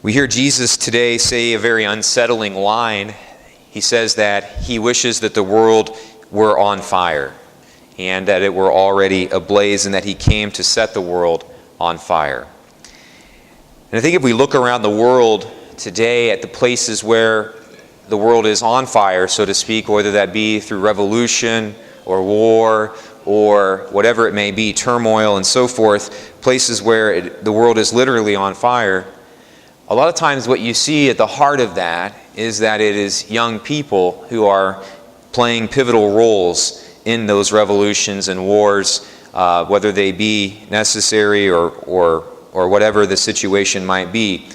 We hear Jesus today say a very unsettling line. He says that he wishes that the world were on fire and that it were already ablaze and that he came to set the world on fire. And I think if we look around the world today at the places where the world is on fire, so to speak, whether that be through revolution or war or whatever it may be, turmoil and so forth, places where the world is literally on fire, a lot of times what you see at the heart of that is that it is young people who are playing pivotal roles in those revolutions and wars, whether they be necessary or whatever the situation might be.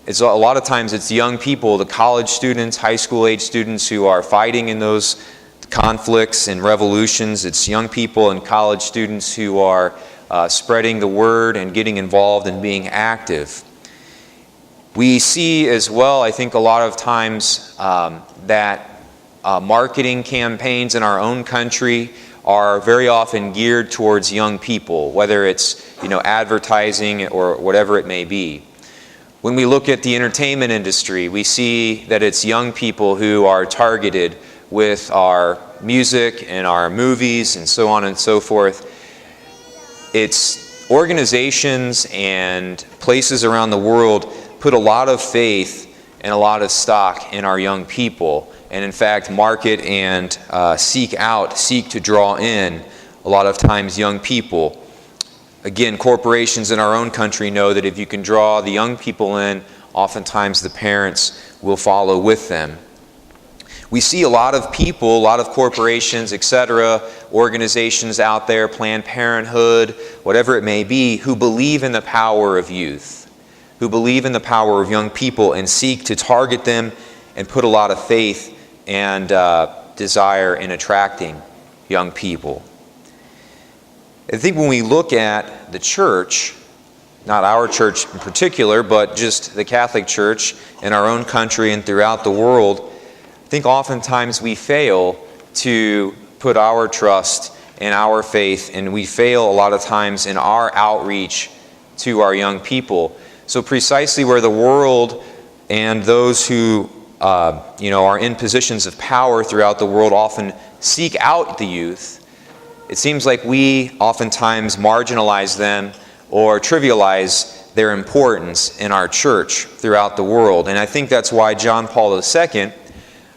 It's a lot of times it's young people, the college students, high school age students who are fighting in those conflicts and revolutions. It's young people and college students who are spreading the word and getting involved and being active. We see as well, I think a lot of times that marketing campaigns in our own country are very often geared towards young people, whether it's advertising or whatever it may be. When we look at the entertainment industry, we see that it's young people who are targeted with our music and our movies and so on and so forth. It's organizations and places around the world put a lot of faith and a lot of stock in our young people, and in fact market and seek to draw in a lot of times young people. Again, corporations in our own country know that if you can draw the young people in, oftentimes the parents will follow with them. We see a lot of people, a lot of corporations, etc., organizations out there, Planned Parenthood, whatever it may be, who believe in the power of youth, who believe in the power of young people and seek to target them and put a lot of faith and desire in attracting young people. I think when we look at the church, not our church in particular, but just the Catholic Church in our own country and throughout the world, I think oftentimes we fail to put our trust and our faith, and we fail a lot of times in our outreach to our young people. So precisely where the world and those who are in positions of power throughout the world often seek out the youth, it seems like we oftentimes marginalize them or trivialize their importance in our church throughout the world. And I think that's why John Paul II,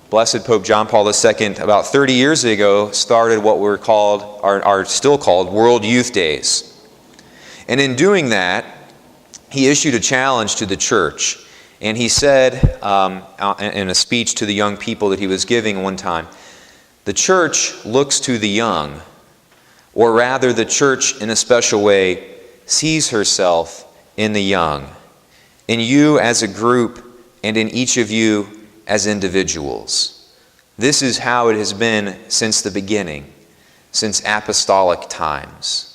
Blessed Pope John Paul II, about 30 years ago, started what are still called World Youth Days. And in doing that, he issued a challenge to the church. And he said in a speech to the young people that he was giving one time, the church looks to the young, or rather the church in a special way sees herself in the young, in you as a group and in each of you as individuals. This is how it has been since the beginning, since apostolic times.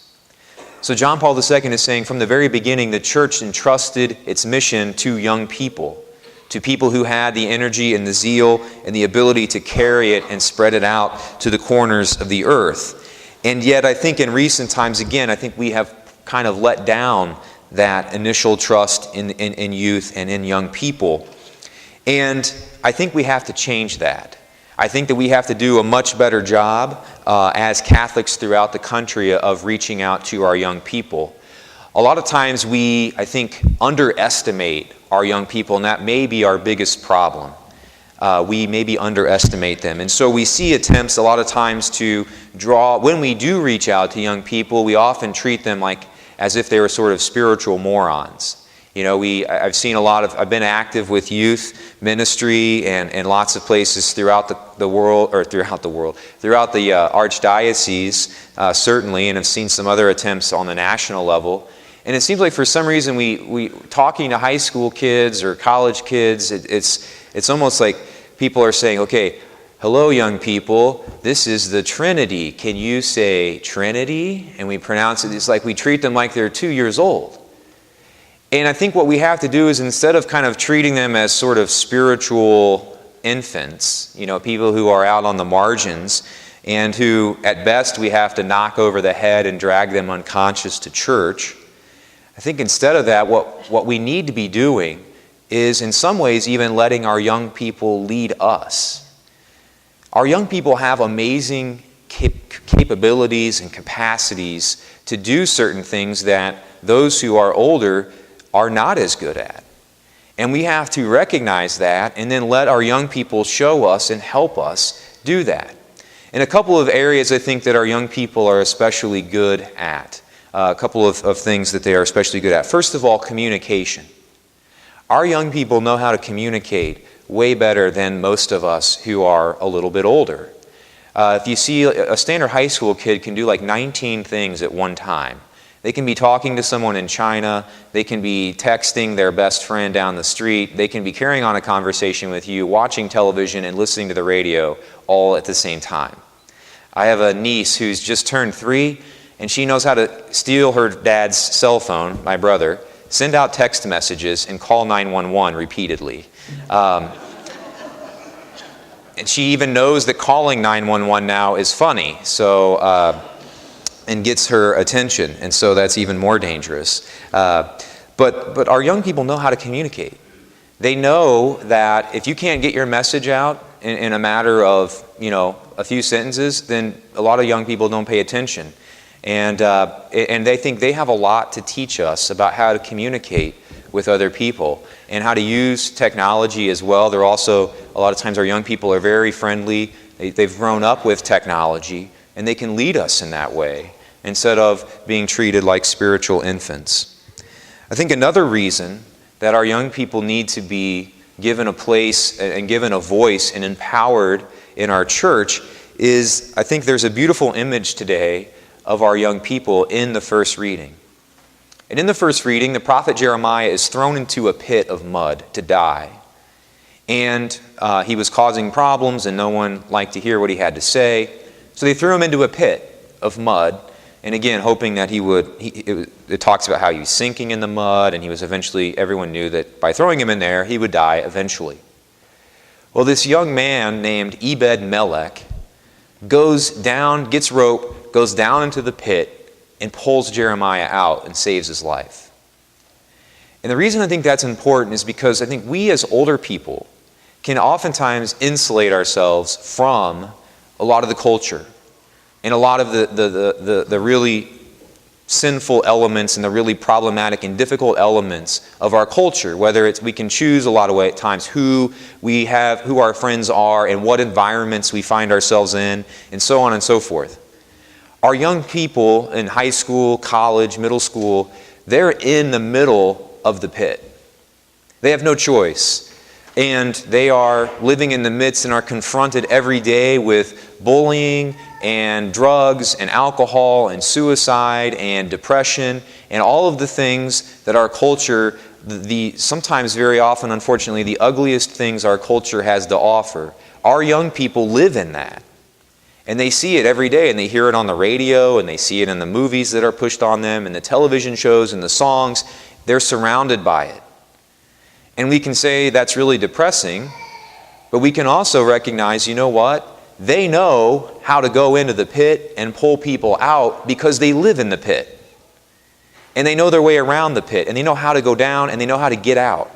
So John Paul II is saying from the very beginning the church entrusted its mission to young people, to people who had the energy and the zeal and the ability to carry it and spread it out to the corners of the earth. And yet I think in recent times, again, I think we have kind of let down that initial trust in youth and in young people. And I think we have to change that. I think that we have to do a much better job as Catholics throughout the country of reaching out to our young people. A lot of times we, I think, underestimate our young people, and that may be our biggest problem. We maybe underestimate them. And so we see attempts a lot of times to draw, when we do reach out to young people, we often treat them like as if they were sort of spiritual morons. I've seen I've been active with youth ministry and lots of places throughout the archdiocese, certainly, and have seen some other attempts on the national level. And it seems like for some reason we talking to high school kids or college kids, it's almost like people are saying, okay, hello young people, this is the Trinity. Can you say Trinity? And we pronounce it, it's like we treat them like they're 2 years old. And I think what we have to do is instead of kind of treating them as sort of spiritual infants, people who are out on the margins and who at best we have to knock over the head and drag them unconscious to church, I think instead of that, what we need to be doing is in some ways even letting our young people lead us. Our young people have amazing capabilities and capacities to do certain things that those who are older are not as good at. And we have to recognize that and then let our young people show us and help us do that. In a couple of areas I think that our young people are especially good at. A couple of things that they are especially good at. First of all, communication. Our young people know how to communicate way better than most of us who are a little bit older. If you see a standard high school kid can do like 19 things at one time. They can be talking to someone in China, they can be texting their best friend down the street, they can be carrying on a conversation with you, watching television and listening to the radio all at the same time. I have a niece who's just turned 3, and she knows how to steal her dad's cell phone, my brother, send out text messages, and call 911 repeatedly. And she even knows that calling 911 now is funny, and gets her attention, and so that's even more dangerous. But our young people know how to communicate. They know that if you can't get your message out in a matter of, a few sentences, then a lot of young people don't pay attention. And they think they have a lot to teach us about how to communicate with other people and how to use technology as well. They're also, a lot of times our young people are very friendly. They've grown up with technology, and they can lead us in that way instead of being treated like spiritual infants. I think another reason that our young people need to be given a place and given a voice and empowered in our church is, I think there's a beautiful image today of our young people in the first reading. And in the first reading, the prophet Jeremiah is thrown into a pit of mud to die. And he was causing problems, and no one liked to hear what he had to say. So they threw him into a pit of mud, and again, hoping that it talks about how he was sinking in the mud, and he was eventually, everyone knew that by throwing him in there, he would die eventually. Well, this young man named Ebed-Melech goes down, gets rope, goes down into the pit, and pulls Jeremiah out and saves his life. And the reason I think that's important is because I think we as older people can oftentimes insulate ourselves from a lot of the culture and a lot of the really sinful elements and the really problematic and difficult elements of our culture, whether it's we can choose a lot of times who our friends are and what environments we find ourselves in, and so on and so forth. Our young people in high school, college, middle school, they're in the middle of the pit. They have no choice. And they are living in the midst and are confronted every day with bullying and drugs and alcohol and suicide and depression and all of the things that our culture, sometimes very often, unfortunately, the ugliest things our culture has to offer. Our young people live in that. And they see it every day, and they hear it on the radio, and they see it in the movies that are pushed on them, and the television shows and the songs. They're surrounded by it. And we can say that's really depressing, but we can also recognize, you know what? They know how to go into the pit and pull people out because they live in the pit. And they know their way around the pit, and they know how to go down, and they know how to get out.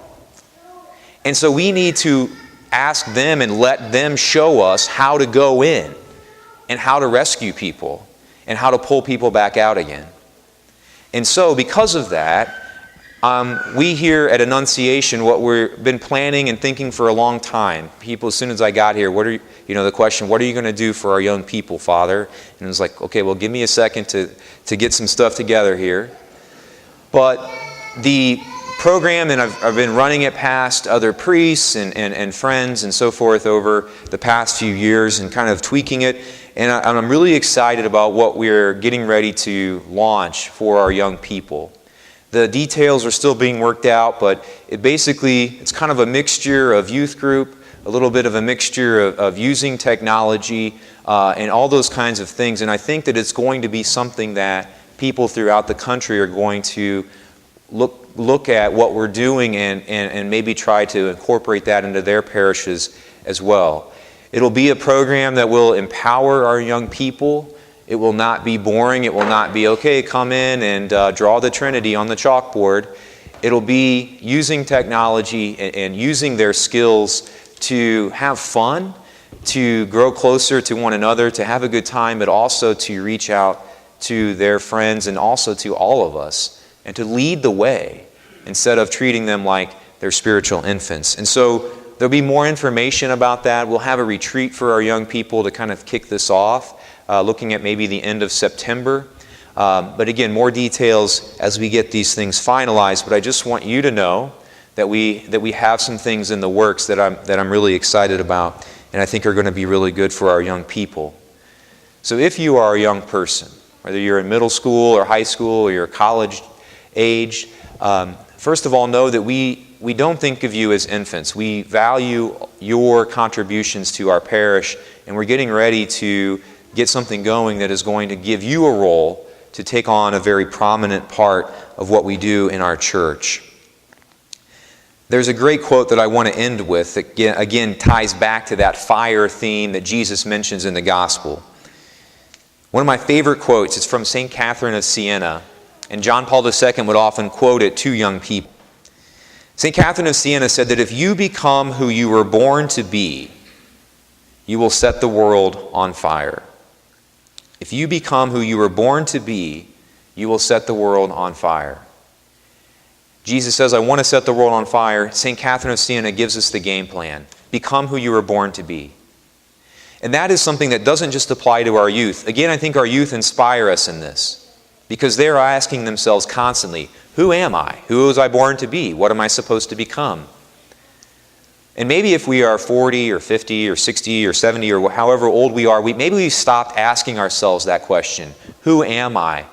And so we need to ask them and let them show us how to go in and how to rescue people and how to pull people back out again. And so because of that, we here at Annunciation, what we've been planning and thinking for a long time, people, as soon as I got here, the question, what are you going to do for our young people, Father? And it was like, okay, well, give me a second to get some stuff together here. But the program, and I've been running it past other priests and friends and so forth over the past few years and kind of tweaking it. And I'm really excited about what we're getting ready to launch for our young people. The details are still being worked out, but it's kind of a mixture of youth group, a little bit of a mixture of using technology, and all those kinds of things. And I think that it's going to be something that people throughout the country are going to look at what we're doing and maybe try to incorporate that into their parishes as well. It'll be a program that will empower our young people. It will not be boring. It will not be, okay, come in and draw the Trinity on the chalkboard. It'll be using technology and using their skills to have fun, to grow closer to one another, to have a good time, but also to reach out to their friends and also to all of us, and to lead the way instead of treating them like they're spiritual infants. And so there'll be more information about that. We'll have a retreat for our young people to kind of kick this off, looking at maybe the end of September. But again, more details as we get these things finalized. But I just want you to know that we have some things in the works that I'm really excited about, and I think are going to be really good for our young people. So if you are a young person, whether you're in middle school or high school or you're college age, first of all, know that we don't think of you as infants. We value your contributions to our parish, and we're getting ready to get something going that is going to give you a role to take on a very prominent part of what we do in our church. There's a great quote that I want to end with that again ties back to that fire theme that Jesus mentions in the gospel. One of my favorite quotes is from St. Catherine of Siena, and John Paul II would often quote it to young people. St. Catherine of Siena said that if you become who you were born to be, you will set the world on fire. If you become who you were born to be, you will set the world on fire. Jesus says, I want to set the world on fire. St. Catherine of Siena gives us the game plan. Become who you were born to be. And that is something that doesn't just apply to our youth. Again, I think our youth inspire us in this, because they're asking themselves constantly, who am I? Who was I born to be? What am I supposed to become? And maybe if we are 40 or 50 or 60 or 70 or however old we are, maybe we've stopped asking ourselves that question. Who am I?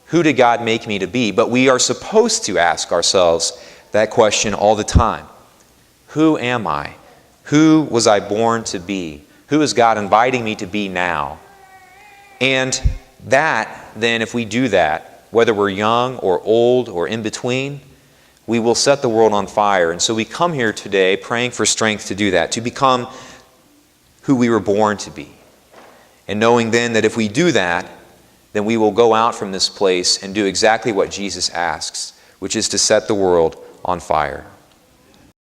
Who did God make me to be? But we are supposed to ask ourselves that question all the time. Who am I? Who was I born to be? Who is God inviting me to be now? And that, then, if we do that, whether we're young or old or in between, we will set the world on fire. And so we come here today praying for strength to do that, to become who we were born to be. And knowing then that if we do that, then we will go out from this place and do exactly what Jesus asks, which is to set the world on fire.